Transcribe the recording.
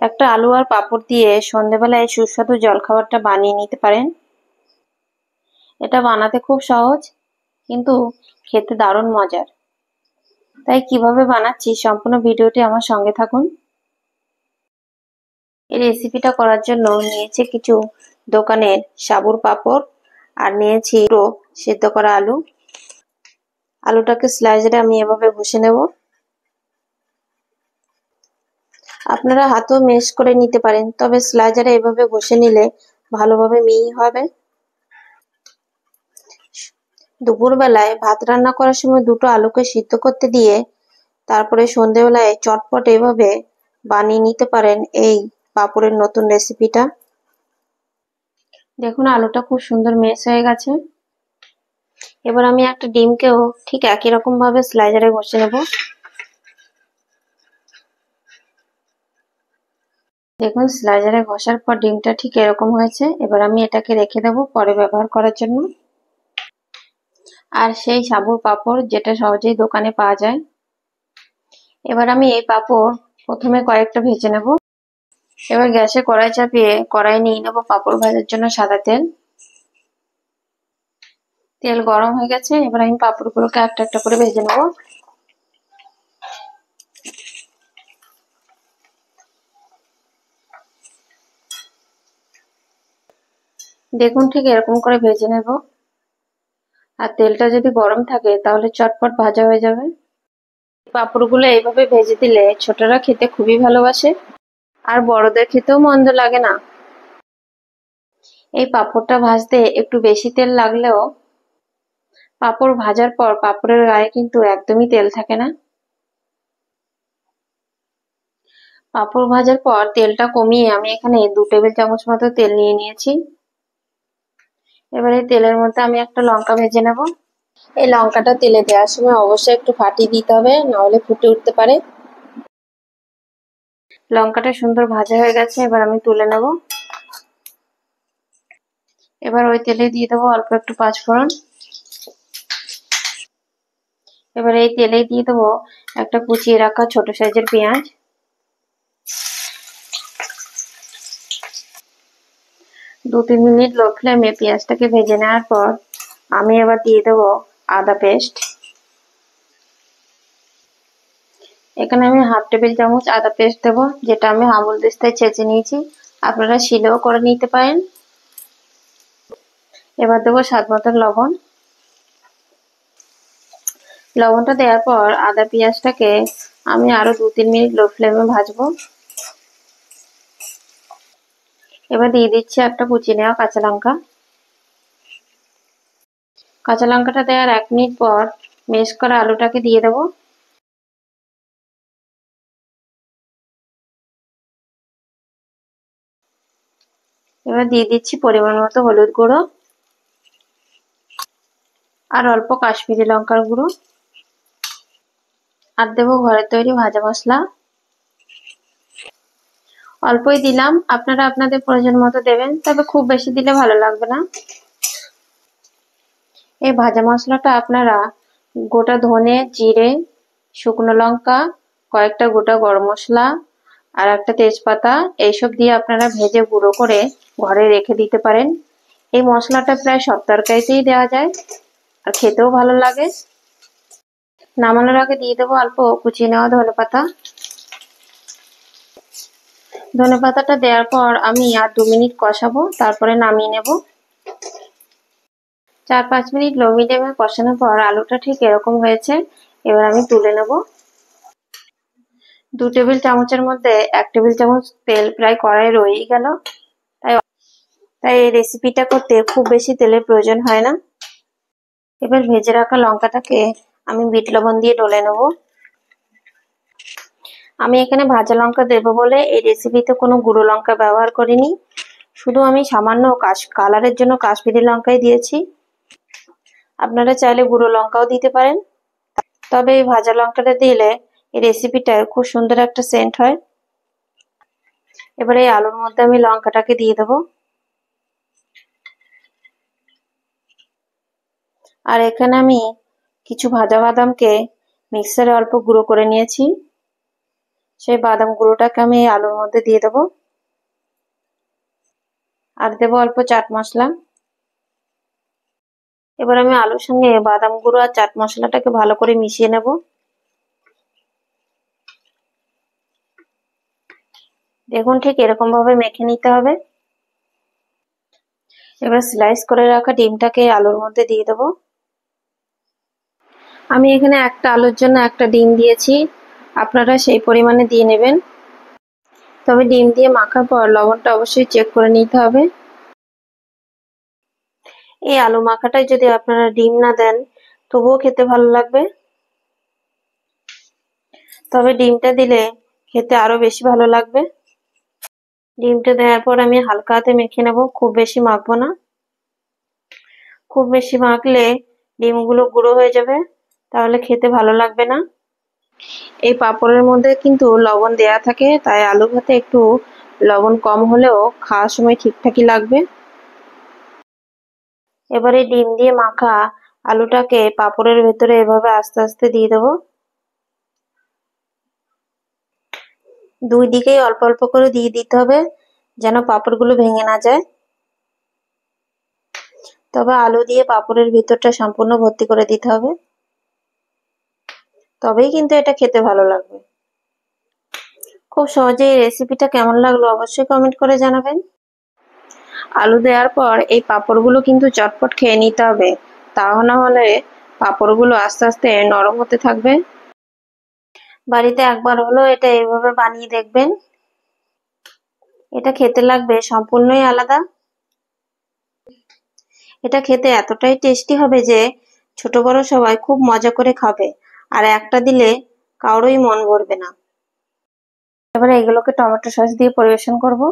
একটা আলু আর পাঁপড় দিয়ে সন্ধ্যেবেলায় সুস্বাদু জলখাবারটা বানিয়ে নিতে পারেন। এটা বানাতে খুব সহজ, কিন্তু খেতে দারুণ মজার। তাই কিভাবে বানাচ্ছি সম্পূর্ণ ভিডিওটি আমার সঙ্গে থাকুন। এই রেসিপিটা করার জন্য নিয়েছি কিছু দোকানের সাবুর পাঁপড় আর নিয়েছি সিদ্ধ করা আলু। আলুটাকে স্লাইসে আমি এভাবে ঘষে নেব। আপনারা হাতেও ম্যাশ করে নিতে পারেন, তবে স্লাইসারে এভাবে ঘষে নিলে ভালোভাবে মিহি হবে। দুপুরবেলায় ভাত রান্না করার সময় দুটো আলুকে সিদ্ধ করতে দিয়ে তারপরে সন্ধেবেলায় চটপট এভাবে বানিয়ে নিতে পারেন এই পাঁপড়ের নতুন রেসিপিটা। দেখুন আলুটা খুব সুন্দর ম্যাশ হয়ে গেছে। এবার আমি একটা ডিমকেও ঠিক একই রকম ভাবে স্লাইসারে ঘষে নেব। দেখুন স্লাইসারে ঘষার পর ডিমটা ঠিক এরকম হয়েছে। এবার আমি এটাকে রেখে দেব পরে ব্যবহার করার জন্য। আর সেই সাবুর পাঁপড় যেটা সহজেই দোকানে পাওয়া যায়। এবার আমি এই পাঁপড় প্রথমে কয়েকটা ভেজে নেব। এবার গ্যাসে কড়াই চাপিয়ে কড়াই নিয়ে নেব পাঁপড় ভাজার জন্য সাদা তেল। তেল গরম হয়ে গেছে, এবার আমি পাঁপড়গুলোকে একটা একটা করে ভেজে নেব। দেখুন ঠিক এরকম করে ভেজে নেব। আর তেলটা যদি গরম থাকে তাহলে চটপট ভাজা হয়ে যাবে। পাঁপড়গুলো এইভাবে ভেজে দিলে ছোটরা খেতে খুবই ভালোবাসে, আর বড়দের খেতেও মন্দ লাগে না। এই পাঁপড়টা ভাজতে একটু বেশি তেল লাগলেও পাঁপড় ভাজার পর পাঁপড়ের গায়ে কিন্তু একদমই তেল থাকে না। পাঁপড় ভাজার পর তেলটা কমিয়ে আমি এখানে 2 টেবিল চামচ মতো তেল নিয়ে নিয়েছি। এবারে তেলের মধ্যে আমি একটা লঙ্কা ভেজে নেব। এই লঙ্কাটা তেলে দেওয়ার সময় অবশ্যই একটু ফাটিয়ে দিতে হবে, নাহলে ফুটে উঠতে পারে। লঙ্কাটা সুন্দর ভাজা হয়ে গেছে, এবার আমি তুলে নেব। এবার ওই তেলে দিয়ে দেবো অল্প একটু পাঁচফোড়ন। এবার এই তেলে দিয়ে দেবো একটা কুচিয়ে রাখা ছোট সাইজের পেঁয়াজ। 2-3 মিনিট লো ফ্লেমে পেঁয়াজটাকে ভেজে নেওয়ার পর আমি এবার দিয়ে দেবো আদা পেস্ট। এখানে আমি 1/2 টেবিল চামচ আদা পেস্ট দেবো, যেটা আমি হামালদিস্তায় ছেঁচে নিয়েছি। আপনারা শিলেও করে নিতে পারেন। এবার দেবো স্বাদ মতো লবণ। লবণটা দেওয়ার পর আদা পেঁয়াজটাকে আমি আরো 2-3 মিনিট লো ফ্লেমে ভাজবো। এবার দিয়ে দিচ্ছি একটা কুচিয়ে নেওয়া কাঁচা লঙ্কা। কাঁচা লঙ্কাটা দেওয়ার 1 মিনিট পর ম্যাশ করা আলুটাকে দিয়ে দেবো। এবার দিয়ে দিচ্ছি পরিমাণ মতো হলুদ গুঁড়ো আর অল্প কাশ্মীরি লঙ্কার গুঁড়ো, আর দেবো ঘরের তৈরি ভাজা মশলা। অল্পই দিলাম, আপনারা আপনাদের প্রয়োজন মতো দেবেন, তবে খুব বেশি দিলে ভালো লাগবে না। এই ভাজা মশলাটা আপনারা গোটা ধনে, জিরে, শুকনো লঙ্কা, কয়েকটা গোটা গরম মশলা আর একটা তেজপাতা এইসব দিয়ে আপনারা ভেজে গুঁড়ো করে ঘরে রেখে দিতে পারেন। এই মশলাটা প্রায় সব তরকারিতেই দেওয়া যায় আর খেতেও ভালো লাগে। নামানোর আগে দিয়ে দেবো অল্প কুচিয়ে নেওয়া ধনেপাতা। ধনেপাতাটা দেওয়ার পর আমি আর 2 মিনিট কষাবো, তারপরে নামিয়ে নেব। 4-5 মিনিট লো মিডিয়ামে কষানোর পর আলুটা ঠিক এরকম হয়েছে। এবার আমি তুলে নেব। 2 টেবিল চামচের মধ্যে 1 টেবিল চামচ তেল প্রায় কড়াই রয়েই গেল। তাই এই রেসিপিটা করতে খুব বেশি তেলের প্রয়োজন হয় না। এবার ভেজে রাখা লঙ্কাটাকে আমি বিট লবণ দিয়ে ডলে নেব। আমি এখানে ভাজা লঙ্কা দেবো বলে এই রেসিপিতে কোনো গুঁড়ো লঙ্কা ব্যবহার করিনি, শুধু আমি সামান্য কালারের জন্য কাশ্মীরি লঙ্কাই দিয়েছি। আপনারা চাইলে গুঁড়ো লঙ্কাও দিতে পারেন, তবে এই ভাজা লঙ্কাটা দিলে এই রেসিপিটার খুব সুন্দর একটা সেন্ট হয়। এবারে এই আলুর মধ্যে আমি লঙ্কাটাকে দিয়ে দেবো। আর এখানে আমি কিছু ভাজা বাদামকে মিক্সারে অল্প গুঁড়ো করে নিয়েছি, সেই বাদাম গুঁড়োটাকে আমি এই আলুর মধ্যে দিয়ে দেবো, আর দেবো অল্প চাট মশলা। এবার আমি আলুর সঙ্গে বাদাম গুঁড়ো আর চাট মশলাটাকে ভালো করে মিশিয়ে নেব। দেখুন ঠিক এরকম ভাবে মেখে নিতে হবে। এবার স্লাইস করে রাখা ডিমটাকে আলুর মধ্যে দিয়ে দেবো। আমি এখানে একটা আলুর জন্য একটা ডিম দিয়েছি, আপনারা সেই পরিমাণে দিয়ে নেবেন। তবে ডিম দিয়ে মাখার পর লবণটা অবশ্যই চেক করে নিতে হবে। এই আলু মাখাটায় যদি আপনারা ডিম না দেন তবুও খেতে ভালো লাগবে, তবে ডিমটা দিলে খেতে আরো বেশি ভালো লাগবে। ডিমটা দেওয়ার পর আমি হালকা হাতে মেখে নেব, খুব বেশি মাখবো না। খুব বেশি মাখলে ডিমগুলো গুঁড়ো হয়ে যাবে, তাহলে খেতে ভালো লাগবে না। এই পাঁপড়ের মধ্যে কিন্তু লবণ দেয়া থাকে, তাই আলু ভাতে একটু লবণ কম হলেও খাওয়ার সময় ঠিকঠাকই লাগবে। এবারে ডিম দিয়ে মাখা আলুটাকে পাঁপড়ের ভেতরে এভাবে আস্তে আস্তে দিয়ে দেবো। দুই দিকেই অল্প অল্প করে দিয়ে দিতে হবে, যেন পাঁপড়গুলো ভেঙে না যায়। তবে আলু দিয়ে পাঁপড়ের ভিতরটা সম্পূর্ণ ভর্তি করে দিতে হবে, তবেই কিন্তু এটা খেতে ভালো লাগবে। খুব সহজে এই রেসিপিটা কেমন লাগলো অবশ্যই কমেন্ট করে জানাবেন। আলু দেওয়ার পর এই পাঁপড়গুলো কিন্তু চটপট খেয়ে নিতে হবে, তা না হলে পাঁপড়গুলো আস্তে আস্তে নরম হতে থাকবে। বাড়িতে একবার হলেও এটা এইভাবে বানিয়ে দেখবেন, এটা খেতে লাগবে সম্পূর্ণই আলাদা। এটা খেতে এতটাই টেস্টি হবে যে ছোট বড় সবাই খুব মজা করে খাবে, আর একটা দিলে কারোই মন ভরবে না। এবারে এগুলোকে টমেটো সস দিয়ে পরিবেশন করব।